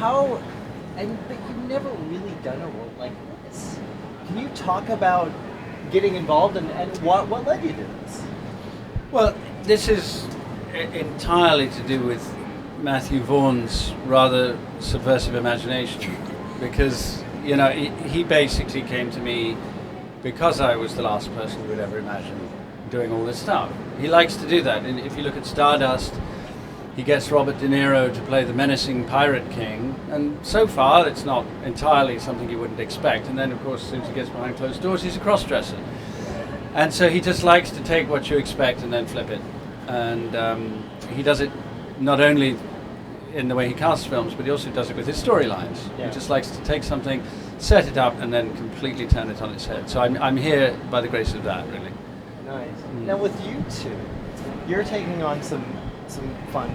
how, but you've never really done a role like this. Can you talk about getting involved and what led you to this? Well, this is entirely to do with Matthew Vaughn's rather subversive imagination, because he basically came to me because I was the last person who would ever imagine doing all this stuff. He likes to do that, and if you look at Stardust, he gets Robert De Niro to play the menacing pirate king, and so far it's not entirely something you wouldn't expect. And then, of course, as soon as he gets behind closed doors, he's a cross-dresser. And so he just likes to take what you expect and then flip it. And he does it not only in the way he casts films, but he also does it with his storylines. Yeah. He just likes to take something, set it up, and then completely turn it on its head. So I'm here by the grace of that, really. Nice. Now with you two, you're taking on some fun,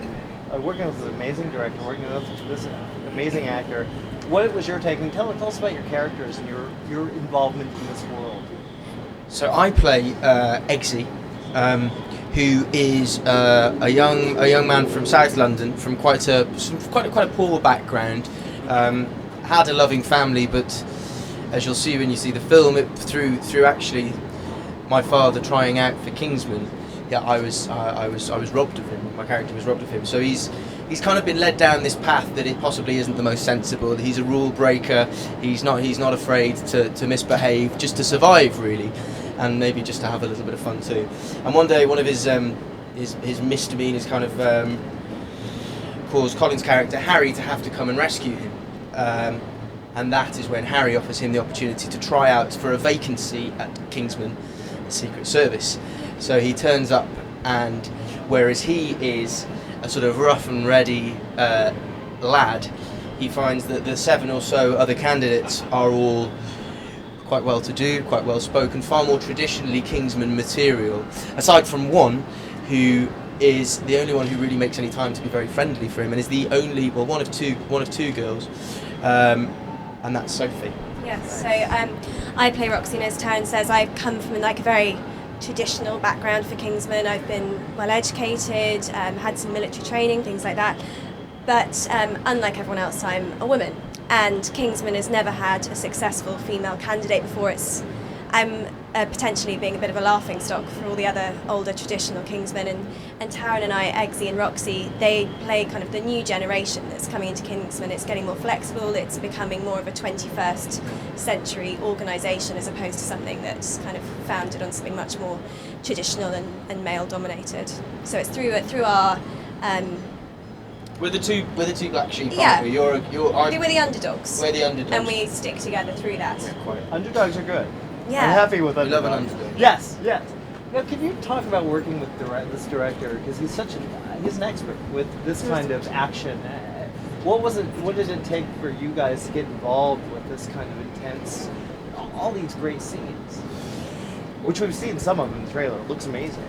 working with this amazing director, working with this amazing actor. What was your taking? Tell us about your characters and your involvement in this world. So I play Eggsy, who is a young man from South London, from quite a poor background. Had a loving family, but as you'll see when you see the film, through actually my father trying out for Kingsman, I was robbed of him. My character was robbed of him. So he's kind of been led down this path that it possibly isn't the most sensible. He's a rule breaker. He's not afraid to misbehave just to survive, really, and maybe just to have a little bit of fun too. And one day, one of his misdemeanors kind of caused Colin's character Harry to have to come and rescue him. And that is when Harry offers him the opportunity to try out for a vacancy at Kingsman, the Secret Service. So he turns up, and whereas he is a sort of rough and ready lad, he finds that the 7 or so other candidates are all quite well to do, quite well spoken, far more traditionally Kingsman material, aside from one who is the only one who really makes any time to be very friendly for him, and is the only, well, one of two girls, and that's Sophie. Yes, so I play Roxy, and as Taron says, I've come from a very traditional background for Kingsman. I've been well educated, had some military training, things like that, but unlike everyone else, I'm a woman, and Kingsman has never had a successful female candidate before. I'm potentially being a bit of a laughing stock for all the other older traditional Kingsmen, and Taron and I, Eggsy and Roxy, they play kind of the new generation that's coming into Kingsman. It's getting more flexible, it's becoming more of a 21st century organisation as opposed to something that's kind of founded on something much more traditional and male dominated. So it's through our We're the two black sheep, yeah. aren't we? We're the underdogs. We're the underdogs. And we stick together through that. Yeah, quite. Underdogs are good. Yeah. I'm happy with We love underdogs. an underdog. Yes. Now, can you talk about working with this director? Because he's an expert with this kind of action. What did it take for you guys to get involved with this kind of intense, all these great scenes, which we've seen some of in the trailer? It looks amazing.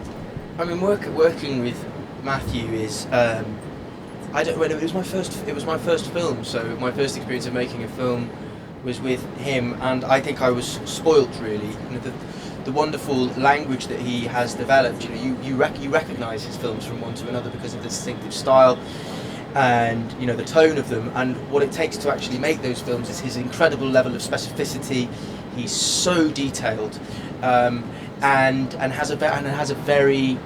I mean, working with Matthew is. It was my first film, so my first experience of making a film was with him, and I think I was spoilt really. The wonderful language that he has developed. You recognise his films from one to another because of the distinctive style and the tone of them, and what it takes to actually make those films is his incredible level of specificity. He's so detailed, and has a very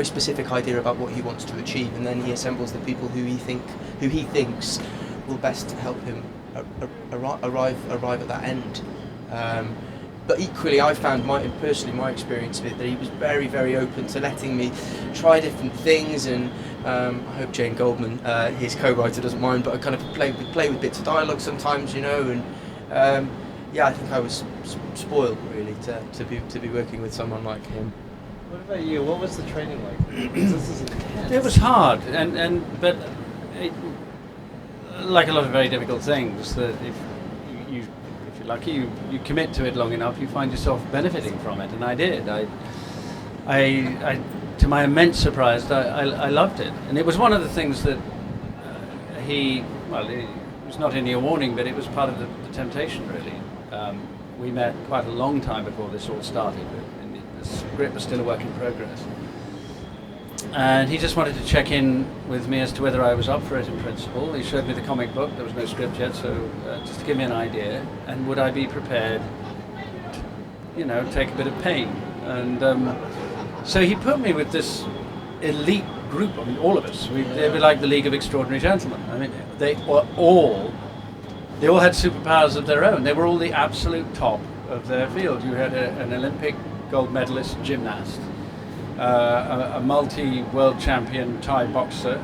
specific idea about what he wants to achieve, and then he assembles the people who he thinks will best help him arrive at that end. But equally, I found my experience of it, that he was very, very open to letting me try different things, and I hope Jane Goldman, his co-writer, doesn't mind, but I kind of play with bits of dialogue sometimes, and I think I was spoiled really to be working with someone like him. What about you? What was the training like? Because this is intense. It was hard, but like a lot of very difficult things, that if you're lucky, you commit to it long enough, you find yourself benefiting from it, and I did. I to my immense surprise, I loved it, and it was one of the things that it was not only a warning, but it was part of the temptation, really. We met quite a long time before this all started, and the script was still a work in progress. And he just wanted to check in with me as to whether I was up for it in principle. He showed me the comic book. There was no script yet, so just to give me an idea. And would I be prepared to, take a bit of pain? And so he put me with this elite group. I mean, all of us. They were like the League of Extraordinary Gentlemen. I mean, they all had superpowers of their own. They were all the absolute top of their field. You had an Olympic gold medalist gymnast, a multi-world champion Thai boxer,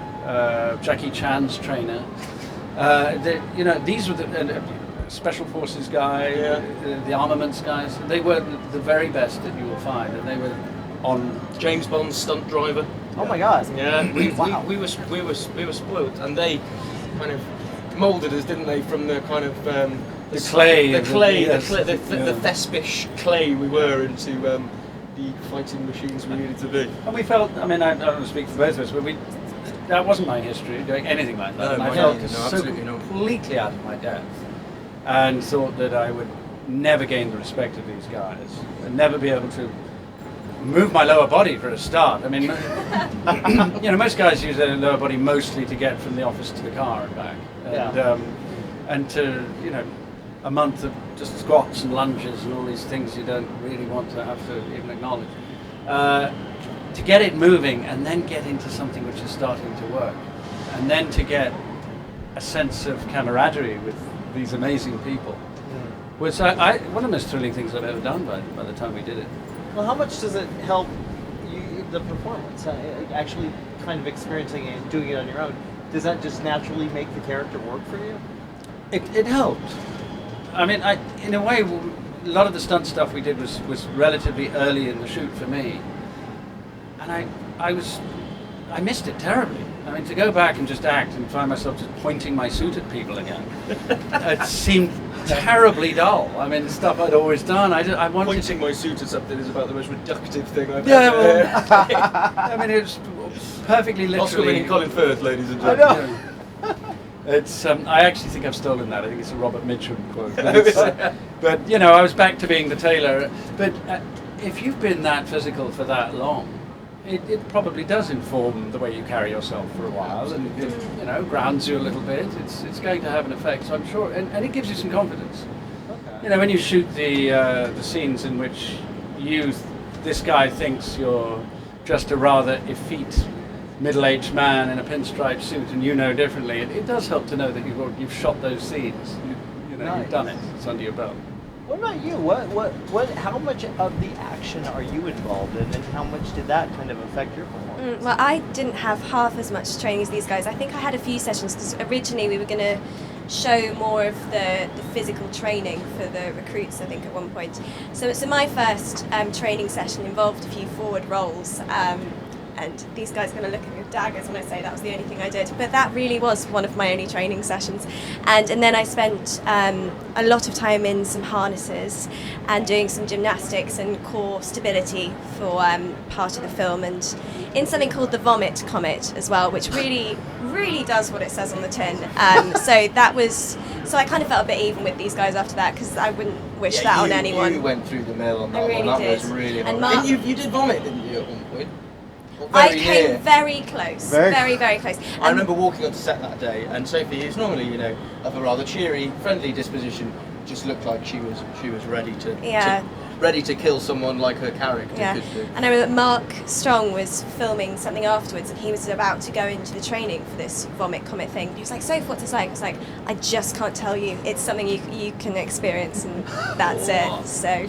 Jackie Chan's trainer. These were the special forces guy, the armaments guys. They were the very best that you will find, and they were on James Bond's stunt driver. Oh my God! Yeah, Wow. we were spoiled, and they kind of moulded us, didn't they, from the kind of the thespish clay we were into the fighting machines we needed to be. And we felt, I don't want to speak for both of us, but that wasn't my history, doing anything like that. No, and I felt so completely out of my depth, and thought that I would never gain the respect of these guys, and never be able to move my lower body for a start. I mean, most guys use their lower body mostly to get from the office to the car and back. And to, a month of just squats and lunges and all these things you don't really want to have to even acknowledge. To get it moving and then get into something which is starting to work. And then to get a sense of camaraderie with these amazing people. Was one of the most thrilling things I've ever done by the time we did it. Well, how much does it help you, the performance? Actually kind of experiencing it and doing it on your own, does that just naturally make the character work for you? It helped. In a way, a lot of the stunt stuff we did was relatively early in the shoot for me. And I missed it terribly. To go back and just act and find myself just pointing my suit at people again, it seemed terribly dull. Stuff I'd always done. I wanted Pointing my suit at something is about the most reductive thing I've ever heard. It was perfectly literally. Oscar-winning Colin Firth, ladies and gentlemen. It's. I actually think I've stolen that. I think it's a Robert Mitchum quote. But I was back to being the tailor. But if you've been that physical for that long, it probably does inform the way you carry yourself for a while, and it grounds you a little bit. It's going to have an effect. So I'm sure, and it gives you some confidence. Okay. When you shoot the scenes in which this guy thinks you're just a rather effete middle-aged man in a pinstripe suit, and differently, it does help to know that you've shot those scenes. Nice. You've done it. It's under your belt. What about you? How much of the action are you involved in, and how much did that kind of affect your performance? Well, I didn't have half as much training as these guys. I think I had a few sessions because originally we were going to show more of the physical training for the recruits, I think, at one point. So my first training session involved a few forward rolls. And these guys are going to look at me with daggers when I say that was the only thing I did. But that really was one of my only training sessions. And then I spent a lot of time in some harnesses and doing some gymnastics and core stability for part of the film, and in something called the Vomit Comet as well, which really, really does what it says on the tin. So I kind of felt a bit even with these guys after that, because I wouldn't wish that on anyone. You went through the mill on that I really one. did. That was really And hard. And you did vomit, didn't you, at one point? I came very close, very, very close. I remember walking onto set that day, and Sophie, who's normally, of a rather cheery, friendly disposition, just looked like she was ready to kill someone like her character could do. And I remember Mark Strong was filming something afterwards, and he was about to go into the training for this Vomit Comet thing. He was like, "Soph, what's it like?" I was like, "I just can't tell you. It's something you can experience, and that's it." So.